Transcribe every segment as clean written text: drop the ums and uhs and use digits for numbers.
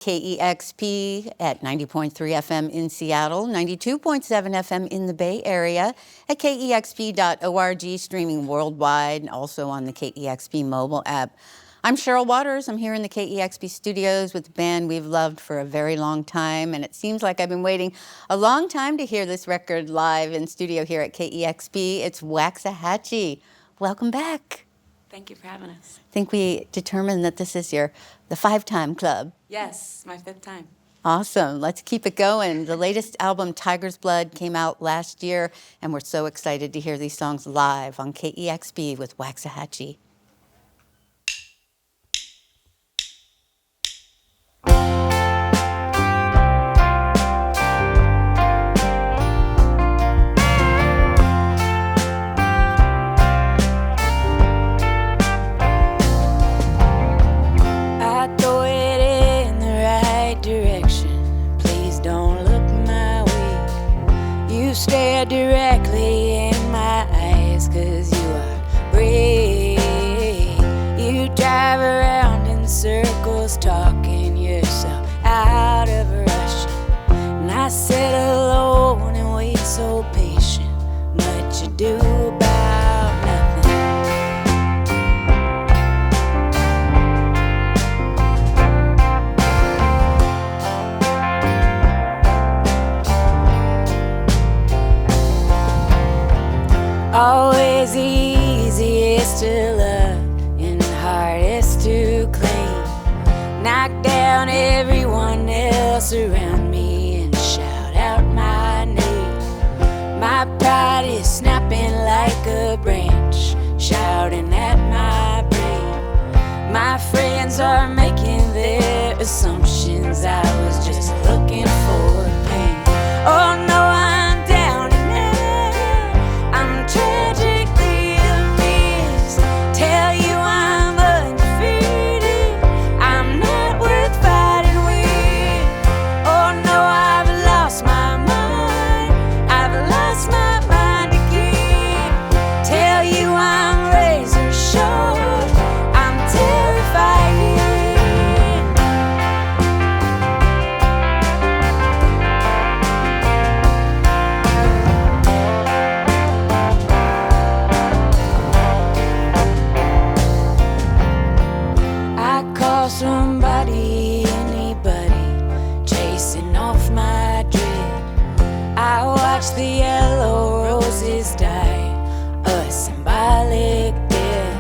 KEXP at 90.3 FM in Seattle, 92.7 FM in the Bay Area, at kexp.org, streaming worldwide, and also on the KEXP mobile app. I'm Cheryl Waters. I'm here in the KEXP studios with a band we've loved for a very long time, and it seems like I've been waiting a long time to hear this record live in studio here at KEXP. It's Waxahatchee. Welcome back. Thank you for having us. I think we determined that this is the 5-time club. Yes, my 5th time. Awesome. Let's keep it going. The latest album, Tiger's Blood, came out last year, and we're so excited to hear these songs live on KEXP with Waxahatchee. Stare directly in my eyes, 'cause you are brave. You drive around in circles, talking yourself out of rush. And I sit alone and wait so patient. Much ado about nothing. Always easiest to love and hardest to claim. Knock down everyone else around me and shout out my name. My pride is snapping like a branch, shouting at my brain. My friends are making their assumptions. I was just looking for pain. Oh no, I'm down and out. I'm tragically amiss. Tell you I'm undefeated. I'm not worth fighting with. Oh no, I've lost my mind. I've lost my mind again. Tell you I'm razor sharp. I'm terrified. I call somebody, anybody, chasing off my dread. I watch the yellow roses die, a symbolic death.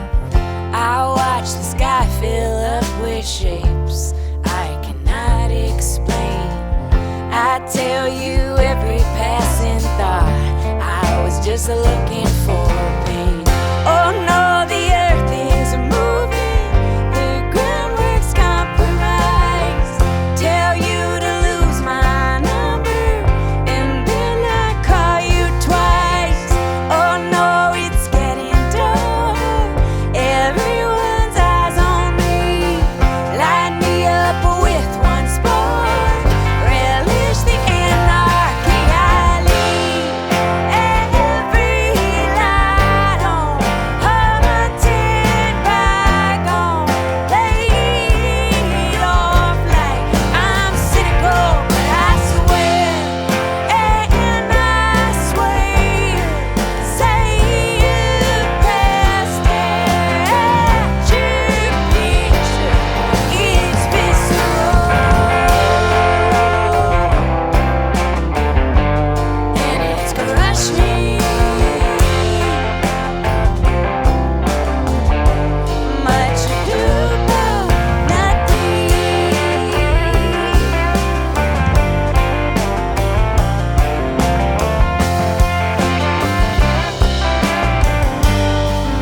I watch the sky fill up with shapes I cannot explain. I tell you every passing thought, I was just looking for pain. Oh no, the earth is moving, the groundwork's compromised. Tell you to lose my number, and then I call you twice. Oh no, it's getting dark, everyone's eyes on me. Light me up with one spark, relish the anarchy I lead. Every light on, haunted bygone, laid off like I'm cynical, but I swear, and I swear, say you passed at your picture, it's visceral, and it's crushed me. Much ado about nothing.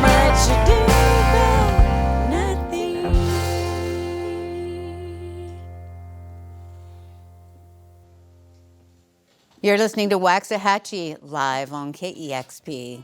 Much ado about nothing. You're listening to Waxahatchee live on KEXP.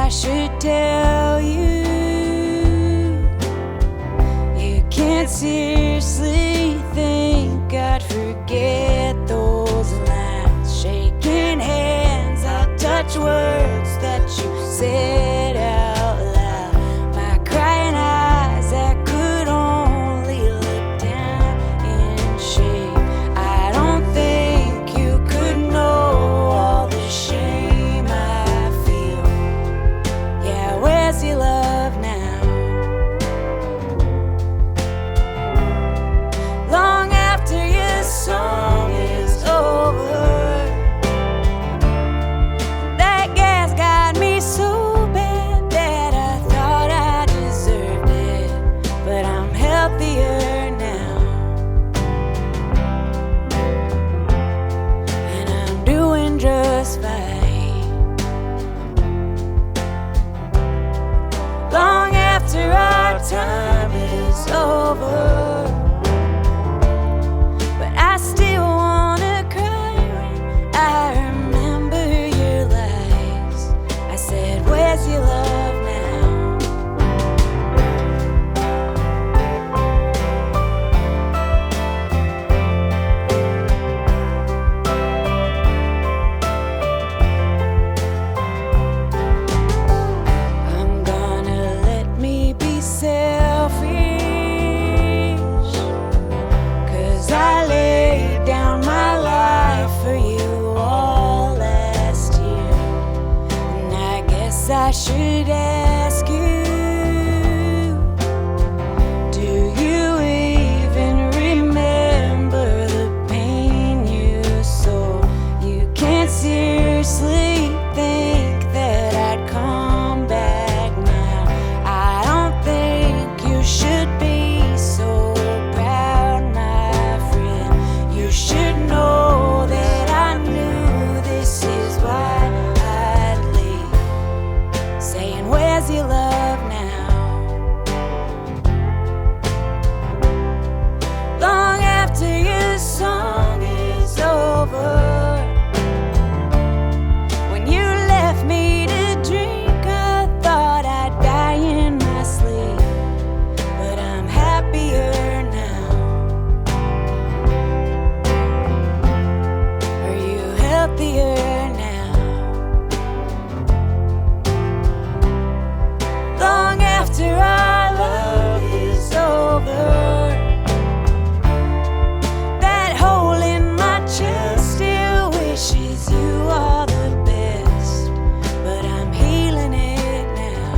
I should tell you, you can't seriously think I'd forget those lines. Shaking hands, I touch words that you said out loud. My crying eyes that could only look down in shame. I don't think you could know all the shame I feel. Yeah, where's your love now? Long after your song is over, that gas got me so bad that I thought I deserved it. But I'm healthier now, and I'm doing just fine. Long after our time is over, but I still wanna cry when I remember your lies. I said, where's your love now? I'm gonna let me be selfish, 'cause I laid down my life for you all last year. And I guess I should ask you, do you even remember the pain you saw? You can't seriously think that I'd come back now. I don't think you should be so proud, my friend. You should know that I knew this is why I'd leave. Saying, where's your love now? Long after your song is over, when you left me to drink, I thought I'd die in my sleep. But I'm happier now. Are you healthier now? Long after our love is over, that hole in my chest still wishes you all the best. But I'm healing it now.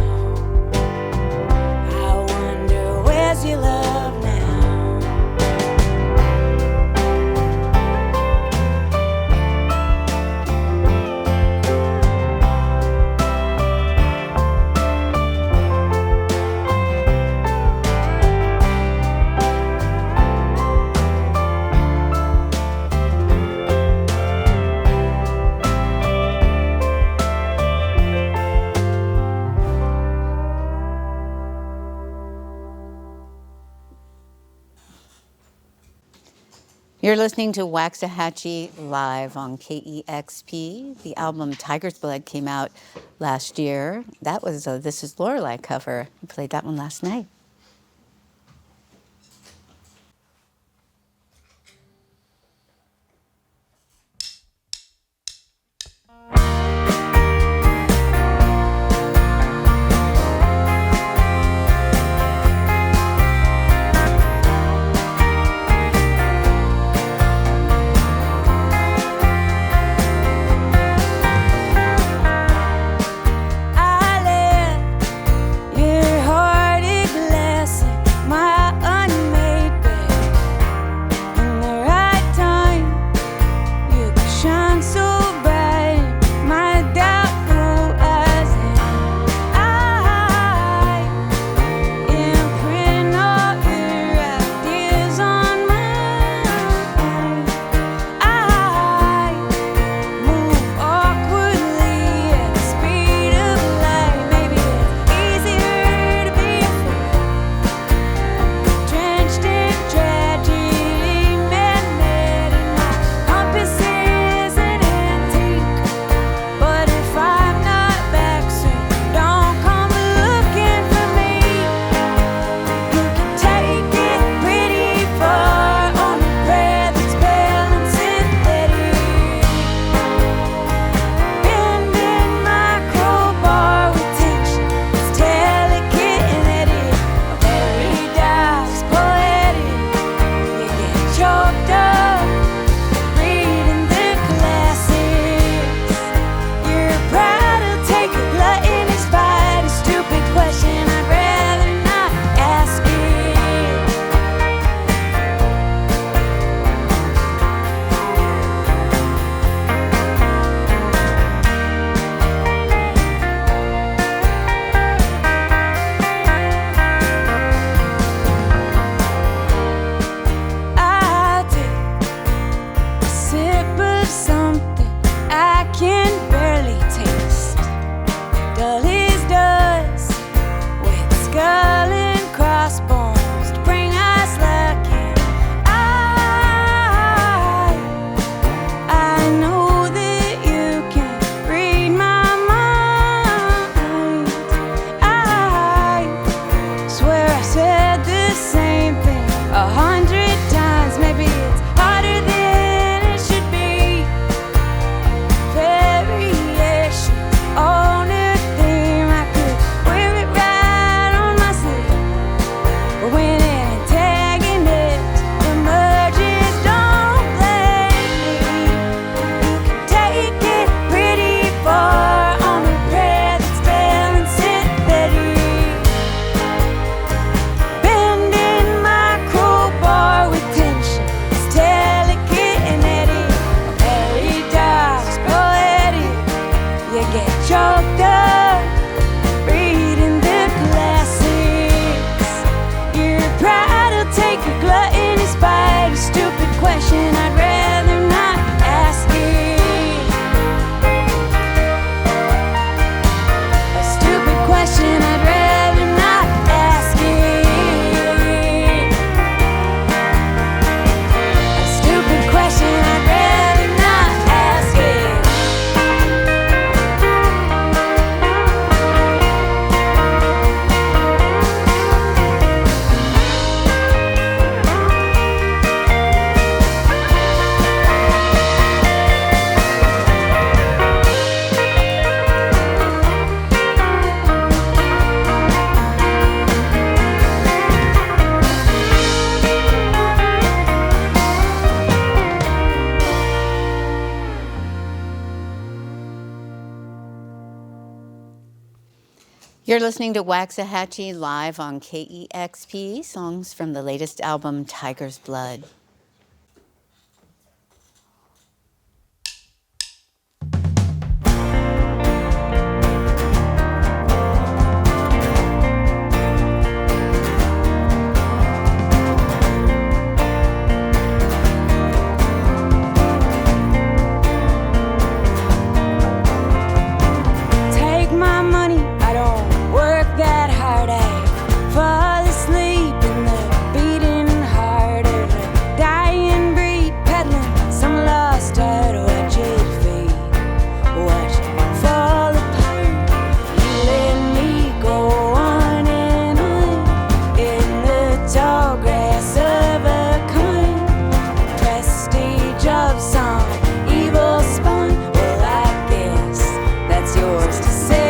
I wonder, where's your love now? You're listening to Waxahatchee live on KEXP. The album Tiger's Blood came out last year. That was a This Is Lorelei cover. We played that one last night. I let your heart ignite. You're listening to Waxahatchee live on KEXP, songs from the latest album, Tiger's Blood. Fall asleep in the beating heart of a dying breed, peddling some lost art. Watch it fade, watch it fall apart. You let me go on and on in the tall grass of a coin, prestige of song, evil spawn. Well, I guess that's yours to say.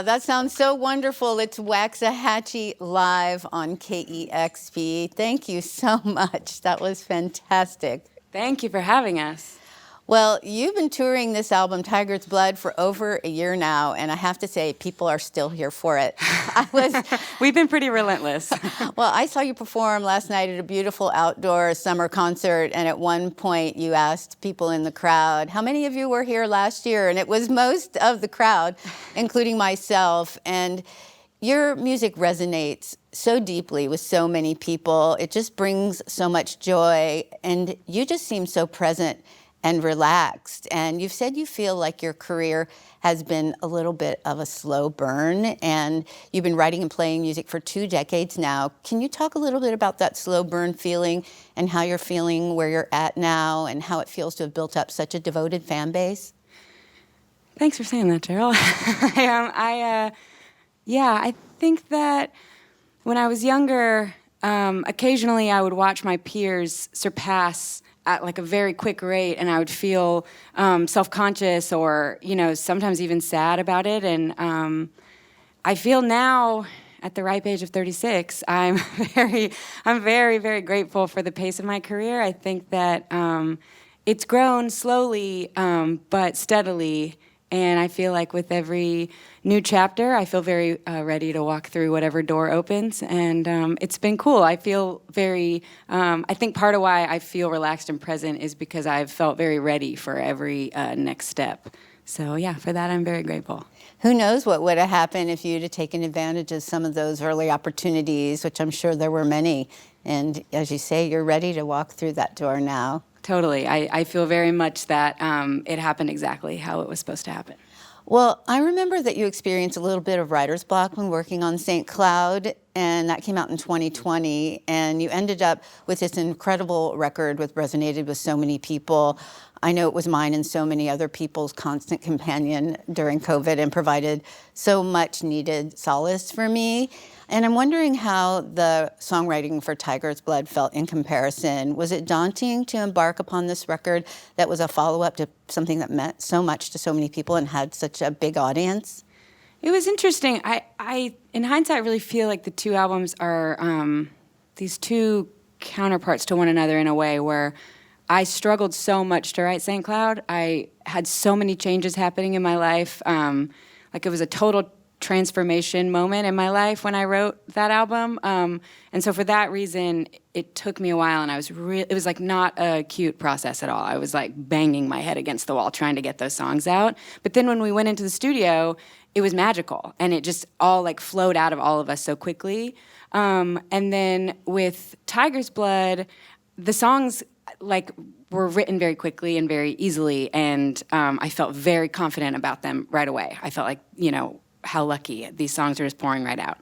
That sounds so wonderful. It's Waxahatchee live on KEXP. Thank you so much. That was fantastic. Thank you for having us. Well, you've been touring this album, Tiger's Blood, for over a year now, and I have to say, people are still here for it. We've been pretty relentless. Well, I saw you perform last night at a beautiful outdoor summer concert, and at one point you asked people in the crowd, how many of you were here last year? And it was most of the crowd, including myself. And your music resonates so deeply with so many people. It just brings so much joy, and you just seem so present and relaxed. And you've said you feel like your career has been a little bit of a slow burn, and you've been writing and playing music for 2 decades now. Can you talk a little bit about that slow burn feeling and how you're feeling where you're at now and how it feels to have built up such a devoted fan base? Thanks for saying that, Cheryl. I think that when I was younger, occasionally I would watch my peers surpass at like a very quick rate, and I would feel self-conscious or, sometimes even sad about it. And I feel now, at the ripe age of 36, I'm very, very grateful for the pace of my career. I think that it's grown slowly, but steadily. And I feel like with every new chapter, I feel very ready to walk through whatever door opens. And it's been cool. I feel very, I think part of why I feel relaxed and present is because I've felt very ready for every next step. So yeah, for that I'm very grateful. Who knows what would have happened if you'd have taken advantage of some of those early opportunities, which I'm sure there were many. And as you say, you're ready to walk through that door now. Totally. I feel very much that it happened exactly how it was supposed to happen. Well, I remember that you experienced a little bit of writer's block when working on St. Cloud, and that came out in 2020, and you ended up with this incredible record which resonated with so many people. I know it was mine and so many other people's constant companion during COVID and provided so much needed solace for me. And I'm wondering how the songwriting for Tiger's Blood felt in comparison. Was it daunting to embark upon this record that was a follow-up to something that meant so much to so many people and had such a big audience? It was interesting. I in hindsight, really feel like the two albums are these two counterparts to one another in a way where I struggled so much to write St. Cloud. I had so many changes happening in my life. Like it was a total transformation moment in my life when I wrote that album. And so for that reason, it took me a while, and it was like not a cute process at all. I was like banging my head against the wall trying to get those songs out. But then when we went into the studio, it was magical, and it just all like flowed out of all of us so quickly. And then with Tiger's Blood, the songs like were written very quickly and very easily, and I felt very confident about them right away. I felt like, how lucky these songs are just pouring right out.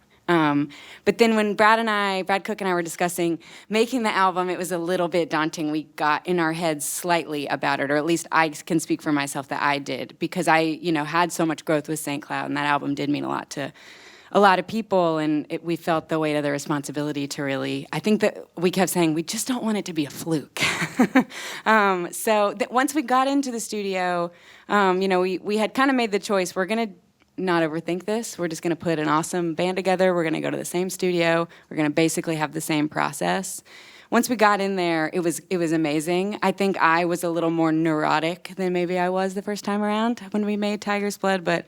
But then when Brad Cook and I were discussing making the album, it was a little bit daunting. We got in our heads slightly about it, or at least I can speak for myself that I did, because I, had so much growth with St. Cloud, and that album did mean a lot to a lot of people, and we felt the weight of the responsibility to really, I think that we kept saying, we just don't want it to be a fluke. So once we got into the studio, we had kind of made the choice, we're going to not overthink this. We're just going to put an awesome band together. We're going to go to the same studio. We're going to basically have the same process. Once we got in there, it was amazing. I think I was a little more neurotic than maybe I was the first time around when we made Tiger's Blood, but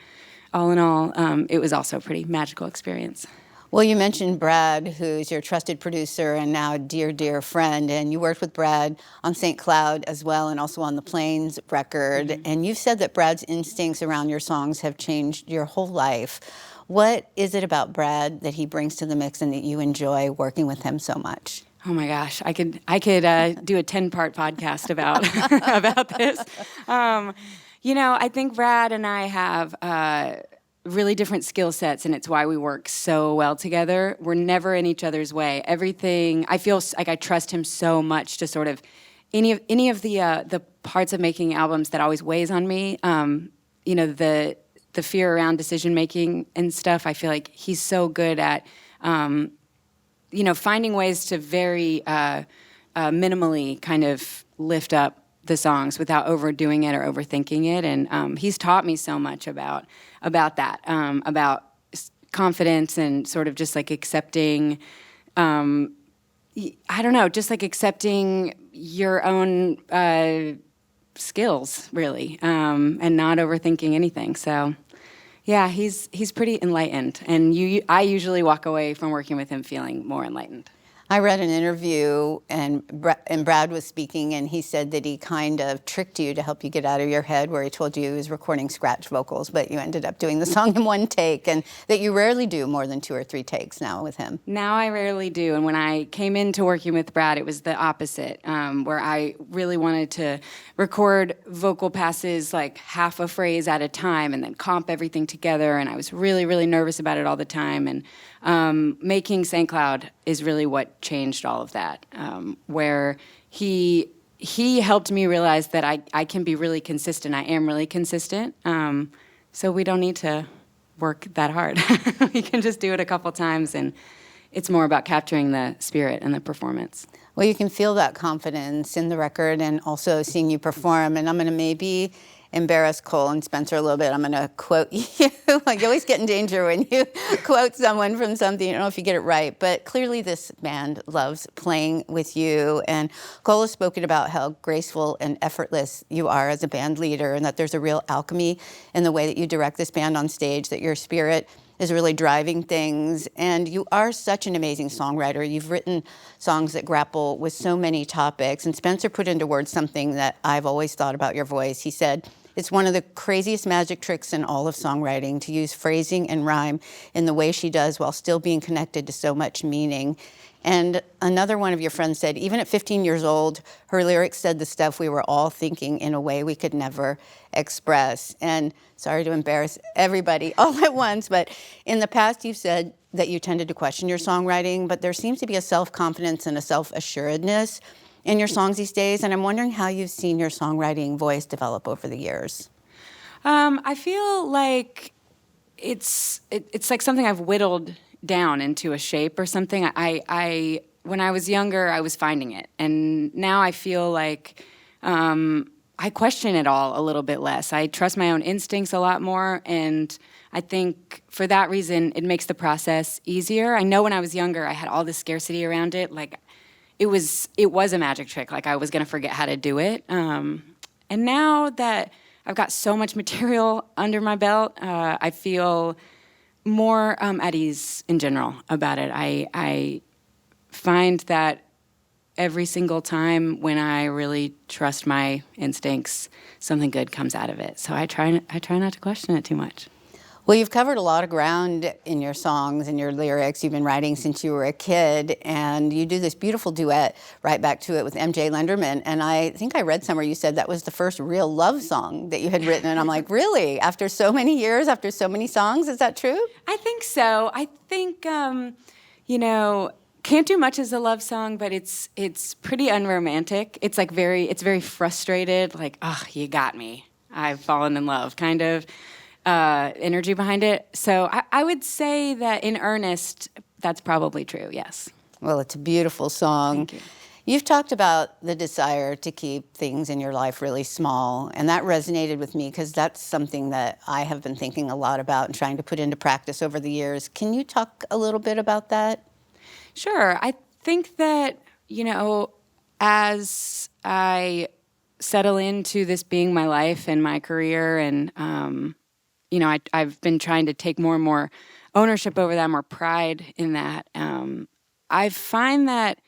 all in all, it was also a pretty magical experience. Well, you mentioned Brad, who's your trusted producer and now dear, dear friend, and you worked with Brad on St. Cloud as well, and also on the Plains record. Mm-hmm. And you've said that Brad's instincts around your songs have changed your whole life. What is it about Brad that he brings to the mix and that you enjoy working with him so much? Oh my gosh, I could do a 10-part podcast about about this. I think Brad and I have really different skill sets, and it's why we work so well together. We're never in each other's way. Everything, I feel like I trust him so much to sort of any of the parts of making albums that always weighs on me. The fear around decision making and stuff. I feel like he's so good at finding ways to very minimally kind of lift up the songs without overdoing it or overthinking it. And he's taught me so much about that, about confidence and sort of just like accepting, just like accepting your own skills, really, and not overthinking anything. So yeah, he's pretty enlightened. And I usually walk away from working with him feeling more enlightened. I read an interview, and Brad was speaking, and he said that he kind of tricked you to help you get out of your head, where he told you he was recording scratch vocals, but you ended up doing the song in one take, and that you rarely do more than 2 or 3 takes now with him. Now I rarely do, and when I came into working with Brad, it was the opposite, where I really wanted to record vocal passes like half a phrase at a time and then comp everything together, and I was really, really nervous about it all the time, and making St. Cloud is really what changed all of that, where he helped me realize that I can be really consistent. I am really consistent, so we don't need to work that hard. We can just do it a couple times, and it's more about capturing the spirit and the performance. Well, you can feel that confidence in the record and also seeing you perform, and I'm going to maybe embarrass Cole and Spencer a little bit. I'm going to quote you. You always get in danger when you quote someone from something. I don't know if you get it right, but clearly this band loves playing with you. And Cole has spoken about how graceful and effortless you are as a band leader, and that there's a real alchemy in the way that you direct this band on stage, that your spirit is really driving things. And you are such an amazing songwriter. You've written songs that grapple with so many topics. And Spencer put into words something that I've always thought about your voice. He said, It's one of the craziest magic tricks in all of songwriting to use phrasing and rhyme in the way she does while still being connected to so much meaning. And another one of your friends said, even at 15 years old, her lyrics said the stuff we were all thinking in a way we could never express. And sorry to embarrass everybody all at once, but in the past you've said that you tended to question your songwriting, but there seems to be a self-confidence and a self-assuredness in your songs these days, and I'm wondering how you've seen your songwriting voice develop over the years. I feel like it's like something I've whittled down into a shape or something. I when I was younger, I was finding it, and now I feel like I question it all a little bit less. I trust my own instincts a lot more, and I think for that reason, it makes the process easier. I know when I was younger, I had all this scarcity around it, like. It was a magic trick, like I was going to forget how to do it. And now that I've got so much material under my belt, I feel more at ease in general about it. I find that every single time when I really trust my instincts, something good comes out of it. So I try not to question it too much. Well, you've covered a lot of ground in your songs and your lyrics. You've been writing since you were a kid, and you do this beautiful duet, Right Back to It, with MJ Lenderman. And I think I read somewhere you said that was the first real love song that you had written. And I'm like, really? After so many years, after so many songs, is that true? I think so. I think, Can't Do Much as a love song, but it's pretty unromantic. It's like it's very frustrated, like, oh, you got me. I've fallen in love, kind of. Energy behind it. So I would say that in earnest, that's probably true, yes. Well, it's a beautiful song. Thank you. You've talked about the desire to keep things in your life really small, and that resonated with me because that's something that I have been thinking a lot about and trying to put into practice over the years. Can you talk a little bit about that? Sure. I think that, as I settle into this being my life and my career and, I've been trying to take more and more ownership over that, more pride in that. I find that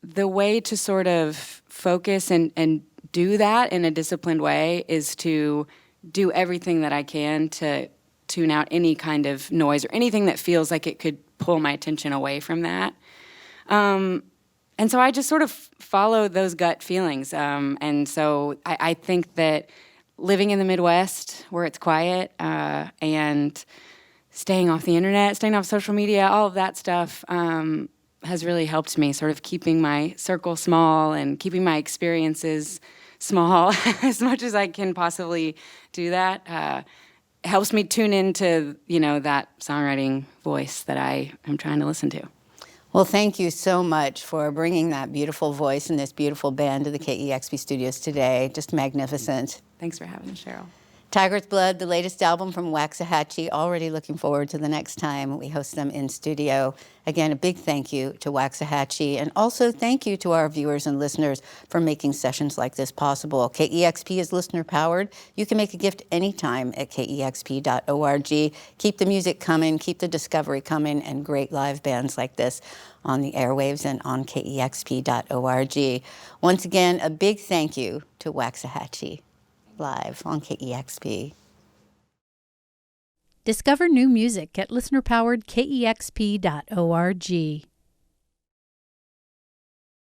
the way to sort of focus and do that in a disciplined way is to do everything that I can to tune out any kind of noise or anything that feels like it could pull my attention away from that. And so I just sort of follow those gut feelings. And so I think that living in the Midwest where it's quiet and staying off the internet, staying off social media, all of that stuff has really helped me sort of keeping my circle small and keeping my experiences small as much as I can possibly do that. Helps me tune into, that songwriting voice that I am trying to listen to. Well, thank you so much for bringing that beautiful voice and this beautiful band to the KEXP studios today. Just magnificent. Thanks for having me, Cheryl. Tiger's Blood, the latest album from Waxahatchee. Already looking forward to the next time we host them in studio. Again, a big thank you to Waxahatchee, and also thank you to our viewers and listeners for making sessions like this possible. KEXP is listener-powered. You can make a gift anytime at kexp.org. Keep the music coming, keep the discovery coming, and great live bands like this on the airwaves and on kexp.org. Once again, a big thank you to Waxahatchee. Live on KEXP. Discover new music at listener-powered kexp.org.